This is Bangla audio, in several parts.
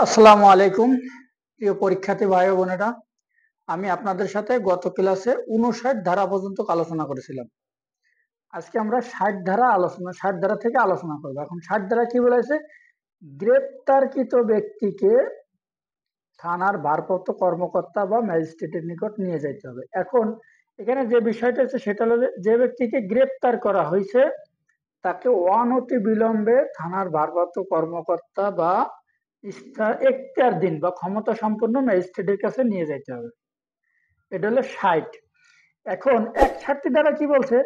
আসসালামু আলাইকুম প্রিয় পরীক্ষার্থী ভাই ও বোনেরা। আমি আপনাদের সাথে গত ক্লাসে 59 ধারা পর্যন্ত আলোচনা করেছিলাম। আজকে আমরা 60 ধারা থেকে আলোচনা করব। এখন 60 ধারা কি বলেছে? গ্রেপ্তারকৃত ব্যক্তিকে থানার ভারপ্রাপ্ত কর্মকর্তা বা ম্যাজিস্ট্রেটের নিকট নিয়ে যেতে হবে। এখন এখানে যে বিষয়টা আছে সেটা হলো যে ব্যক্তিকে গ্রেপ্তার করা হয়েছে তাকে অনতি বিলম্বে থানার ভারপ্রাপ্ত কর্মকর্তা বা এখতিয়ারধীন বা ক্ষমতা সম্পন্ন ম্যাজিস্ট্রেটের কাছে নিয়ে যেতে হবে। এটা হলো 60। এখন 61 দ্বারা কি বলছে?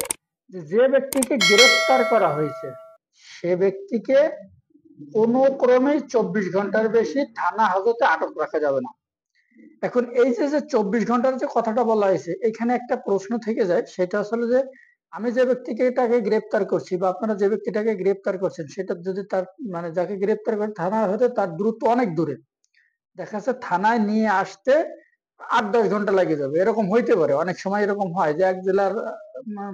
যে ব্যক্তিকে গ্রেপ্তার করা হয়েছে সে ব্যক্তিকে কোনো ক্রমেই 24 ঘন্টার বেশি থানা হাজতে আটক রাখা যাবে না। এখন এই যে 24 ঘন্টার যে কথাটা বলা হয়েছে, এখানে একটা প্রশ্ন থেকে যায়, সেটা আসলে যে আমি যে ব্যক্তিকে এটাকে গ্রেপ্তার করছি বা আপনারা যে ব্যক্তিটাকে গ্রেপ্তার করছেন সেটা যদি তার মানে যাকে গ্রেপ্তার করে থানা হতে তার দূরত্ব অনেক দূরে, দেখা যাচ্ছে থানায় নিয়ে আসতে 8-10 ঘন্টা লাগে যাবে, এরকম হইতে পারে। অনেক সময় এরকম হয় যে এক জেলার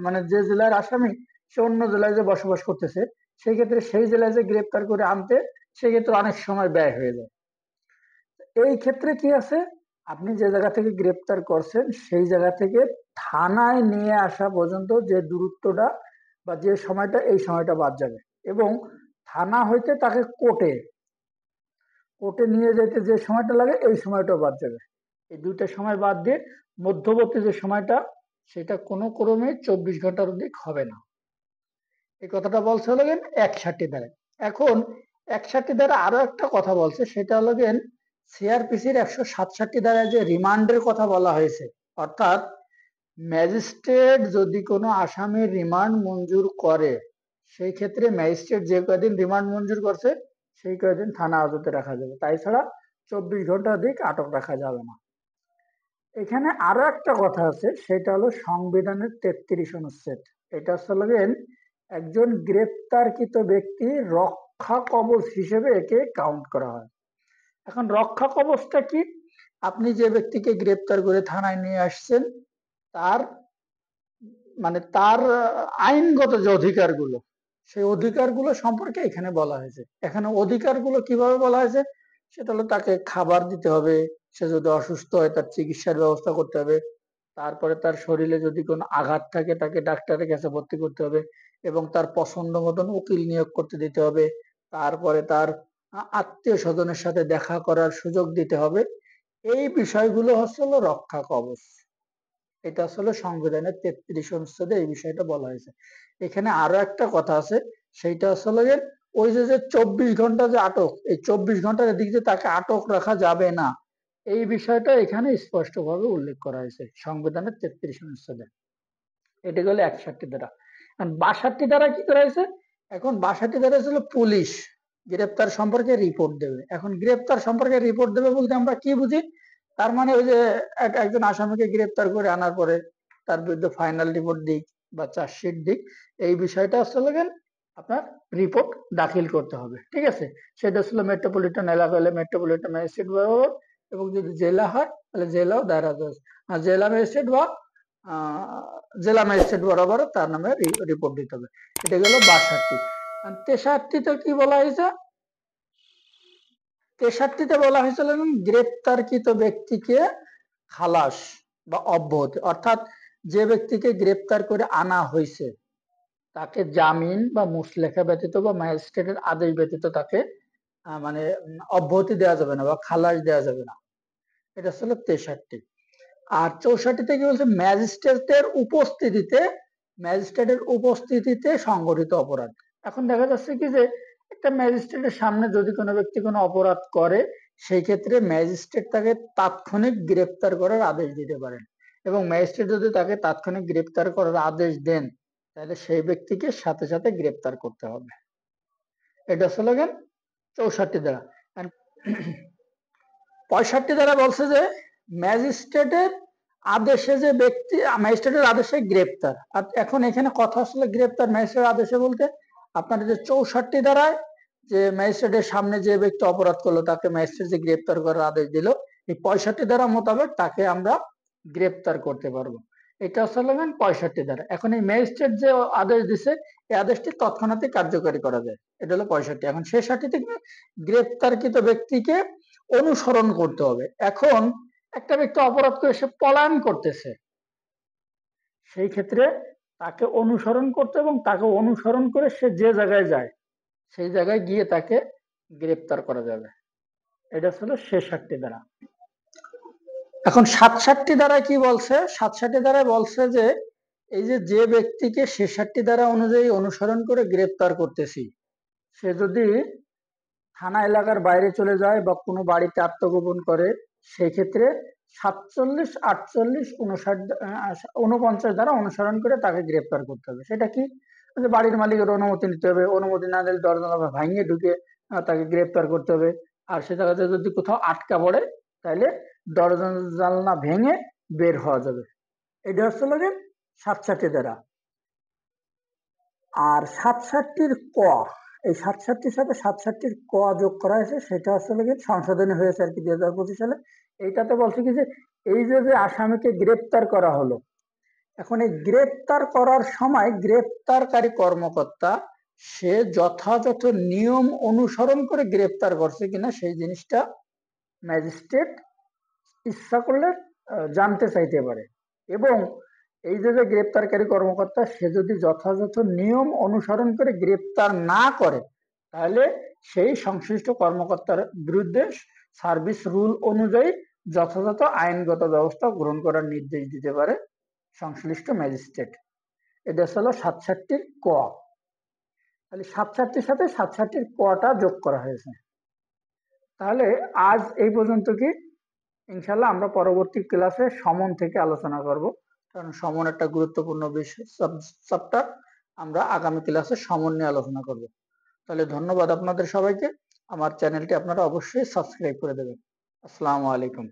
মানে যে জেলার আসামি সে অন্য জেলায় যে বসবাস করতেছে, সেই ক্ষেত্রে সেই জেলায় যে গ্রেপ্তার করে আনতে সেক্ষেত্রে অনেক সময় ব্যয় হয়ে যায়। এই ক্ষেত্রে কি আছে, আপনি যে জায়গা থেকে গ্রেপ্তার করছেন সেই জায়গা থেকে থানায় নিয়ে আসা পর্যন্ত যে দূরত্বটা বা যে সময়টা, এই সময়টা বাদ যাবে। এবং থানা হইতে তাকে কোর্টে কোর্টে নিয়ে যেতে যে সময়টা লাগে এই সময়টাও বাদ যাবে। এই দুইটা সময় বাদ দিয়ে মধ্যবর্তী যে সময়টা, সেটা কোনো ক্রমে 24 ঘন্টার অধিক হবে না। এই কথাটা বলছে হলো 61 দ্বারায়। এখন 61 দ্বারা আরো একটা কথা বলছে, সেটা হলো সিআরপিসির 167 দ্বারা যে রিমান্ডের কথা বলা হয়েছে, অর্থাৎ ম্যাজিস্ট্রেট যদি কোনো আসামির রিমান্ড মঞ্জুর করে, সেই ক্ষেত্রে ম্যাজিস্ট্রেট যে কয়দিন রিমান্ড মঞ্জুর করছে সেই কয়দিন থানা হাজতে রাখা যাবে, তাই ছাড়া 24 ঘন্টা অধিক আটক রাখা যাবে না। এখানে আরো একটা কথা আছে, সেটা হলো সংবিধানের 33 অনুচ্ছেদ। এটা হচ্ছে একজন গ্রেপ্তারকৃত ব্যক্তি রক্ষা কবচ হিসেবে একে কাউন্ট করা হয়। এখন রক্ষা কবচটা কি? আপনি যে ব্যক্তিকে গ্রেপ্তার করে থানায় নিয়ে আসছেন তার তার আইনগত যে অধিকারগুলো, সেই অধিকারগুলো সম্পর্কে এখানে বলা হয়েছে। এখানে অধিকারগুলো কিভাবে বলা হয়েছে, সেটা হলো তাকে খাবার দিতে হবে, সে যদি অসুস্থ হয় তার চিকিৎসার ব্যবস্থা করতে হবে, তারপরে তার শরীরে যদি কোনো আঘাত থাকে তাকে ডাক্তারের কাছে ভর্তি করতে হবে এবং তার পছন্দ মতন উকিল নিয়োগ করতে দিতে হবে, তারপরে তার আত্মীয় স্বজনের সাথে দেখা করার সুযোগ দিতে হবে। এই বিষয়গুলো হচ্ছে রক্ষা কবচ। এটা আসলে সংবিধানের 33 অনুচ্ছেদে এই বিষয়টা বলা হয়েছে। এখানে আরো একটা কথা আছে, সেইটা আসলে ওই যে 24 ঘন্টা যে আটক, এই 24 ঘন্টার দিক দিয়ে তাকে আটক রাখা যাবে না, এই বিষয়টা এখানে স্পষ্ট ভাবে উল্লেখ করা হয়েছে সংবিধানের 33 অনুচ্ছেদে। এটা গেল 61 দ্বারা। 62 দ্বারা কি করা হয়েছে? এখন 62 দ্বারা ছিল পুলিশ গ্রেপ্তার সম্পর্কে রিপোর্ট দেবে। এখন গ্রেপ্তার সম্পর্কে রিপোর্ট দেবে বলতে আমরা কি বুঝি? তার মানে ওই যে একজন আসামিকে গ্রেপ্তার করে আনার পরে তার বিরুদ্ধে ফাইনাল রিপোর্ট দিক বা চার্জশিট দিক, এই বিষয়টা আসলে আপনার রিপোর্ট দাখিল করতে হবে। ঠিক আছে, সেটা ছিল মেট্রোপলিটন এলাকা হলে মেট্রোপলিটন ম্যাজিস্ট্রেট বরাবর, এবং যদি জেলা হয় তাহলে জেলাও দায়রা জজ, জেলা ম্যাজিস্ট্রেট বা জেলা ম্যাজিস্ট্রেট বরাবর তার নামে রিপোর্ট দিতে হবে। এটা গেল 62। আর 63-তে কি বলা হয়েছে? 63-তে বলা হয়েছিল গ্রেপ্তারকৃত ব্যক্তিকে খালাস বা অব্যাহতি, অর্থাৎ যে ব্যক্তিকে গ্রেপ্তার করে আনা হয়েছে তাকে জামিন বা মুচলেখা ব্যতীত বা ম্যাজিস্ট্রেটের আদেশ ব্যতীত তাকে অব্যাহতি দেওয়া যাবে না বা খালাস দেওয়া যাবে না। এটা ছিল 63। আর 64-তে কি বলছে? ম্যাজিস্ট্রেটের উপস্থিতিতে সংগঠিত অপরাধ। এখন দেখা যাচ্ছে কি যে একটা ম্যাজিস্ট্রেটের সামনে যদি কোনো ব্যক্তি কোনো অপরাধ করে, সেই ক্ষেত্রে ম্যাজিস্ট্রেট তাকে তাৎক্ষণিক গ্রেপ্তার করার আদেশ দিতে পারেন, এবং ম্যাজিস্ট্রেট যদি তাকে তাৎক্ষণিক গ্রেপ্তার করার আদেশ দেন তাহলে সেই ব্যক্তিকে সাথে সাথে গ্রেপ্তার করতে হবে। এটা হলো 64 দ্বারা। 65 দ্বারা বলছে যে ম্যাজিস্ট্রেটের আদেশে যে ব্যক্তি, ম্যাজিস্ট্রেটের আদেশে গ্রেপ্তার। আর এখন এখানে কথা আসলে গ্রেপ্তার ম্যাজিস্ট্রেটের আদেশে বলতে আপনার যে 64 দ্বারায় যে ম্যাজিস্ট্রেটের সামনে যে ব্যক্তি অপরাধ করলো তাকে ম্যাজিস্ট্রেট যে গ্রেপ্তার করার আদেশ দিল, এই 65 দ্বারা মোতাবেক তাকে আমরা গ্রেপ্তার করতে পারবো। এটা আসলে 65 দ্বারা। এখন এই ম্যাজিস্ট্রেট যে আদেশ দিছে এই আদেশটি তৎক্ষণাৎ কার্যকরী করা যায়, এটা হলো 65। এখন 66 থেকে গ্রেপ্তারকৃত ব্যক্তিকে অনুসরণ করতে হবে। এখন একটা ব্যক্তি অপরাধ করে সে পলায়ন করতেছে, সেই ক্ষেত্রে তাকে অনুসরণ করতে এবং তাকে অনুসরণ করে সে যে জায়গায় যায় সেই জায়গায় গিয়ে তাকে গ্রেপ্তার করা যাবে। এটা ছিল ৬৬ ধারা। এখন ৬৭ ধারা কি বলছে? ৬৭ ধারায় বলছে যে এই যে যে ব্যক্তিকে ৬৬ ধারা অনুযায়ী অনুসরণ করে গ্রেপ্তার করতেছি, সে যদি থানা এলাকার বাইরে চলে যায় বা কোনো বাড়িতে আত্মগোপন করে, সেই ক্ষেত্রে ৪৭, ৪৮, ৫৯ ধারা অনুসরণ করে তাকে গ্রেপ্তার করতে হবে। সেটা কি? যে বাড়ির মালিকের অনুমতি নিতে হবে, অনুমতি না দিলে দরজা ভাঙিয়ে ঢুকে তাকে গ্রেপ্তার করতে হবে। আর সে জায়গাতে যদি কোথাও আটকা পড়ে তাহলে দরজা জানলা ভেঙে বের হওয়া যাবে। এটা হচ্ছে লাগে ৬৭ ধারা। আর ৬৭-র ক, এই ৬৭-র সাথে ৬৭-র ক যোগ করা হয়েছে, সেটা আসলে কি সংশোধনী হয়েছে আর কি ২০২৫ সালে। এইটাতে বলছে কি যে এই যে আসামিকে গ্রেপ্তার করা হলো, এখন এই গ্রেপ্তার করার সময় গ্রেপ্তারকারী কর্মকর্তা সে যথাযথ নিয়ম অনুসরণ করে গ্রেপ্তার করছে কিনা সেই জিনিসটা ম্যাজিস্ট্রেট ইচ্ছা করলে জানতে চাইতে পারে। এবং এই যে গ্রেপ্তারকারী কর্মকর্তা সে যদি যথাযথ নিয়ম অনুসরণ করে গ্রেপ্তার না করে, তাহলে সেই সংশ্লিষ্ট কর্মকর্তার বিরুদ্ধে সার্ভিস রুল অনুযায়ী যথাযথ আইনগত ব্যবস্থা গ্রহণ করার নির্দেশ দিতে পারে সংশ্লিষ্ট ম্যাজিস্ট্রেট। এটা হলো ৬৭-র ক। তাহলে ৬৭-র সাথে ৬৭-র কটা যোগ করা হয়েছে। তাহলে আজ এই পর্যন্ত কি, ইনশাল্লাহ আমরা পরবর্তী ক্লাসে সমন থেকে আলোচনা করব, কারণ সমন একটা গুরুত্বপূর্ণ বিষয় চ্যাপ্টার। আমরা আগামী ক্লাসে সমন নিয়ে আলোচনা করব। তাহলে ধন্যবাদ আপনাদের সবাইকে। আমার চ্যানেলটি আপনারা অবশ্যই সাবস্ক্রাইব করে দেবেন। আসসালামু আলাইকুম।